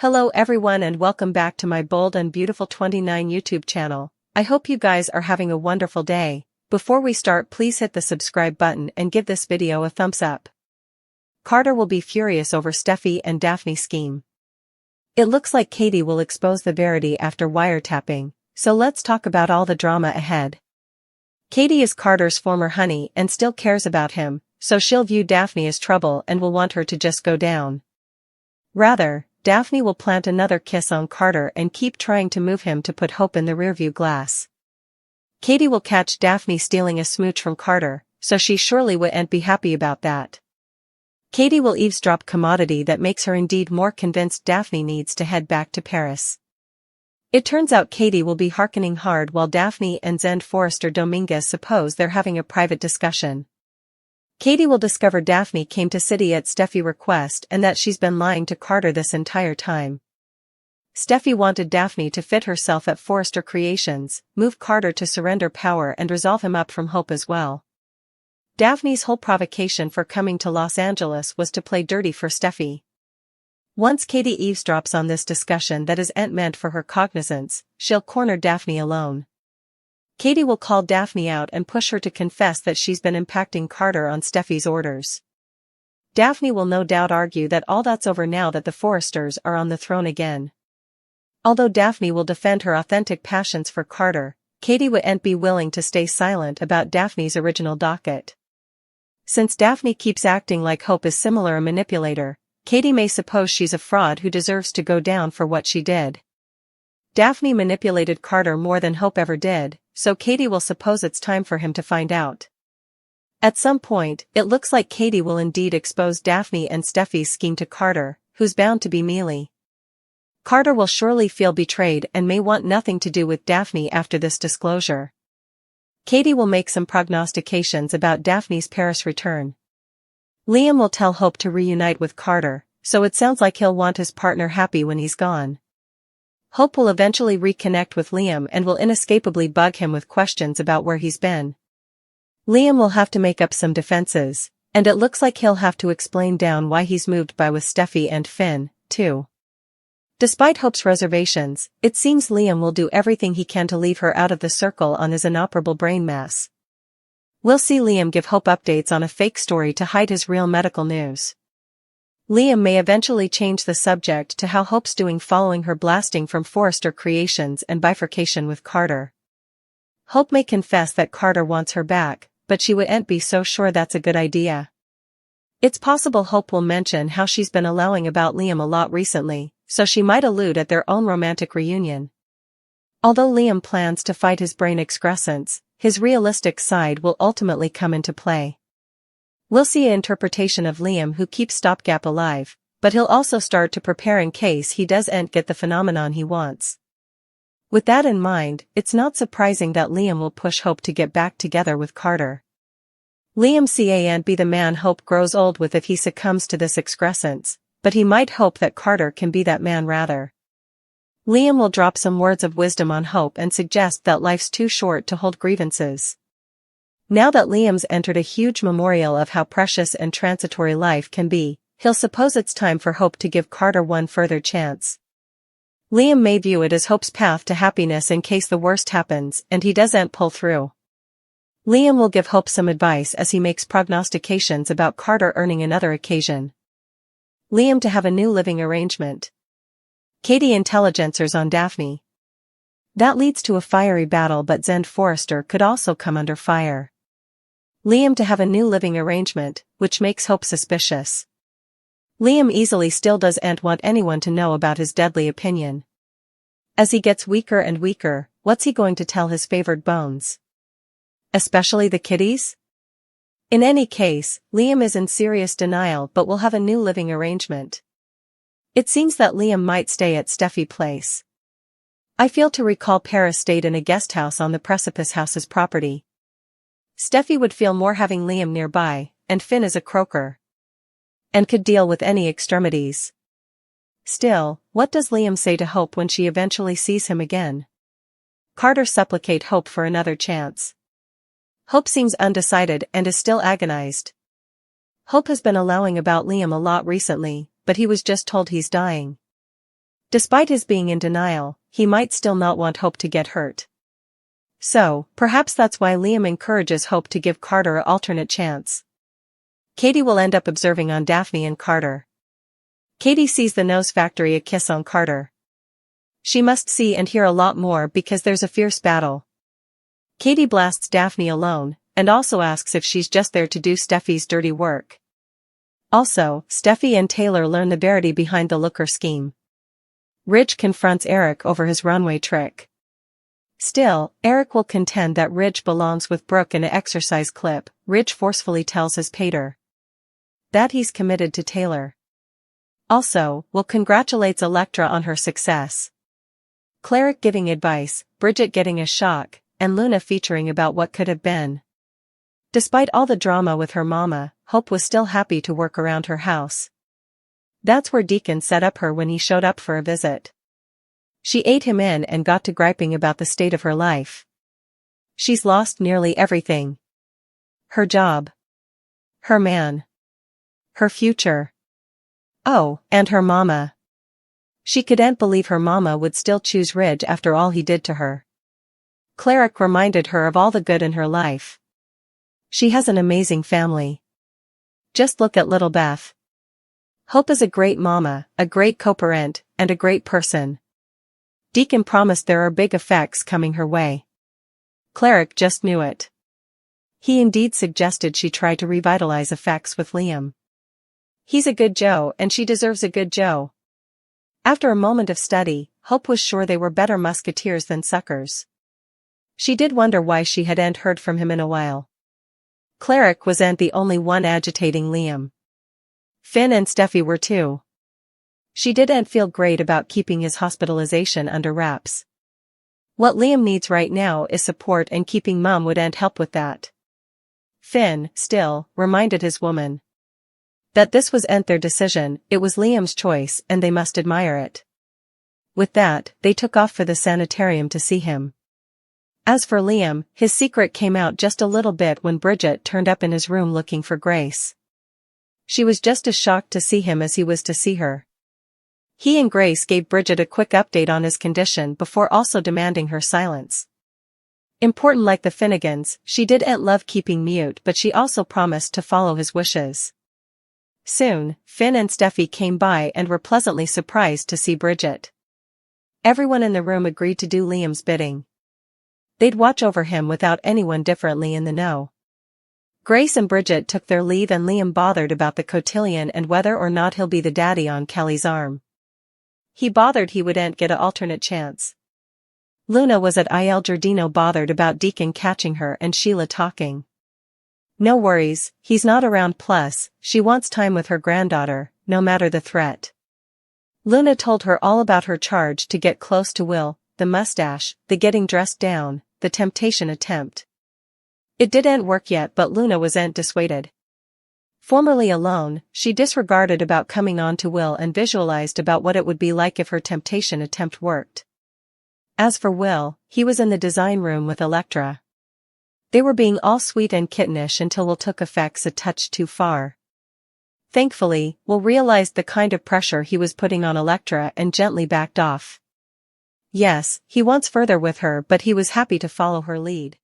Hello everyone and welcome back to my Bold and Beautiful 29 YouTube channel. I hope you guys are having a wonderful day. Before we start, please hit the subscribe button and give this video a thumbs up. Carter will be furious over Steffy and Daphne's scheme. It looks like Katie will expose the verity after wiretapping, so let's talk about all the drama ahead. Katie is Carter's former honey and still cares about him, so she'll view Daphne as trouble and will want her to just go down. Rather, Daphne will plant another kiss on Carter and keep trying to move him to put hope in the rearview glass. Katie will catch Daphne stealing a smooch from Carter, so she surely wouldn't be happy about that. Katie will eavesdrop commodity that makes her indeed more convinced Daphne needs to head back to Paris. It turns out Katie will be hearkening hard while Daphne and Zend Forrester Dominguez suppose they're having a private discussion. Katie will discover Daphne came to city at Steffy's request and that she's been lying to Carter this entire time. Steffy wanted Daphne to fit herself at Forrester Creations, move Carter to surrender power and resolve him up from hope as well. Daphne's whole provocation for coming to Los Angeles was to play dirty for Steffy. Once Katie eavesdrops on this discussion that isn't meant for her cognizance, she'll corner Daphne alone. Katie will call Daphne out and push her to confess that she's been impacting Carter on Steffy's orders. Daphne will no doubt argue that all that's over now that the Forresters are on the throne again. Although Daphne will defend her authentic passions for Carter, Katie wouldn't be willing to stay silent about Daphne's original docket. Since Daphne keeps acting like Hope is similar a manipulator, Katie may suppose she's a fraud who deserves to go down for what she did. Daphne manipulated Carter more than Hope ever did, so Katie will suppose it's time for him to find out. At some point, it looks like Katie will indeed expose Daphne and Steffy's scheme to Carter, who's bound to be mealy. Carter will surely feel betrayed and may want nothing to do with Daphne after this disclosure. Katie will make some prognostications about Daphne's Paris return. Liam will tell Hope to reunite with Carter, so it sounds like he'll want his partner happy when he's gone. Hope will eventually reconnect with Liam and will inescapably bug him with questions about where he's been. Liam will have to make up some defenses, and it looks like he'll have to explain down why he's moved by with Steffy and Finn, too. Despite Hope's reservations, it seems Liam will do everything he can to leave her out of the circle on his inoperable brain mass. We'll see Liam give Hope updates on a fake story to hide his real medical news. Liam may eventually change the subject to how Hope's doing following her blasting from Forrester Creations and bifurcation with Carter. Hope may confess that Carter wants her back, but she wouldn't be so sure that's a good idea. It's possible Hope will mention how she's been allowing about Liam a lot recently, so she might allude at their own romantic reunion. Although Liam plans to fight his brain excrescence, his realistic side will ultimately come into play. We'll see an interpretation of Liam who keeps Stopgap alive, but he'll also start to prepare in case he doesn't get the phenomenon he wants. With that in mind, it's not surprising that Liam will push Hope to get back together with Carter. Liam can't be the man Hope grows old with if he succumbs to this excrescence, but he might hope that Carter can be that man rather. Liam will drop some words of wisdom on Hope and suggest that life's too short to hold grievances. Now that Liam's entered a huge memorial of how precious and transitory life can be, he'll suppose it's time for Hope to give Carter one further chance. Liam may view it as Hope's path to happiness in case the worst happens and he doesn't pull through. Liam will give Hope some advice as he makes prognostications about Carter earning another occasion. Liam to have a new living arrangement. Katie intelligencers on Daphne. That leads to a fiery battle, but Zend Forrester could also come under fire. Liam to have a new living arrangement, which makes Hope suspicious. Liam easily still doesn't want anyone to know about his deadly opinion. As he gets weaker and weaker, what's he going to tell his favored bones? Especially the kiddies? In any case, Liam is in serious denial but will have a new living arrangement. It seems that Liam might stay at Steffy Place. I feel to recall Paris stayed in a guest house on the Precipice House's property. Steffy would feel more having Liam nearby, and Finn is a croaker. And could deal with any extremities. Still, what does Liam say to Hope when she eventually sees him again? Carter supplicate Hope for another chance. Hope seems undecided and is still agonized. Hope has been allowing about Liam a lot recently, but he was just told he's dying. Despite his being in denial, he might still not want Hope to get hurt. So, perhaps that's why Liam encourages Hope to give Carter an alternate chance. Katie will end up observing on Daphne and Carter. Katie sees the nose factory a kiss on Carter. She must see and hear a lot more because there's a fierce battle. Katie blasts Daphne alone, and also asks if she's just there to do Steffy's dirty work. Also, Steffy and Taylor learn the verity behind the Looker scheme. Ridge confronts Eric over his runway trick. Still, Eric will contend that Ridge belongs with Brooke in an exercise clip. Ridge forcefully tells his pater that he's committed to Taylor. Also, Will congratulates Elektra on her success. Cleric giving advice, Bridget getting a shock, and Luna featuring about what could have been. Despite all the drama with her mama, Hope was still happy to work around her house. That's where Deacon set up her when he showed up for a visit. She ate him in and got to griping about the state of her life. She's lost nearly everything. Her job. Her man. Her future. Oh, and her mama. She couldn't believe her mama would still choose Ridge after all he did to her. Cleric reminded her of all the good in her life. She has an amazing family. Just look at little Beth. Hope is a great mama, a great co-parent, and a great person. Deacon promised there are big effects coming her way. Cleric just knew it. He indeed suggested she try to revitalize effects with Liam. He's a good Joe and she deserves a good Joe. After a moment of study, Hope was sure they were better musketeers than suckers. She did wonder why she hadn't heard from him in a while. Cleric wasn't the only one agitating Liam. Finn and Steffy were too. She didn't feel great about keeping his hospitalization under wraps. What Liam needs right now is support and keeping Mum wouldn't help with that. Finn, still, reminded his woman that this wasn't their decision, it was Liam's choice and they must admire it. With that, they took off for the sanitarium to see him. As for Liam, his secret came out just a little bit when Bridget turned up in his room looking for Grace. She was just as shocked to see him as he was to see her. He and Grace gave Bridget a quick update on his condition before also demanding her silence. Important like the Finnegans, she didn't love keeping mute but she also promised to follow his wishes. Soon, Finn and Steffy came by and were pleasantly surprised to see Bridget. Everyone in the room agreed to do Liam's bidding. They'd watch over him without anyone differently in the know. Grace and Bridget took their leave and Liam bothered about the cotillion and whether or not he'll be the daddy on Kelly's arm. He bothered he wouldn't get an alternate chance. Luna was at Il Giardino bothered about Deacon catching her and Sheila talking. No worries, he's not around plus, she wants time with her granddaughter, no matter the threat. Luna told her all about her charge to get close to Will, the mustache, the getting dressed down, the temptation attempt. It didn't work yet but Luna wasn't dissuaded. Formerly alone, she disregarded about coming on to Will and visualized about what it would be like if her temptation attempt worked. As for Will, he was in the design room with Elektra. They were being all sweet and kittenish until Will took effects a touch too far. Thankfully, Will realized the kind of pressure he was putting on Elektra and gently backed off. Yes, he wants further with her but he was happy to follow her lead.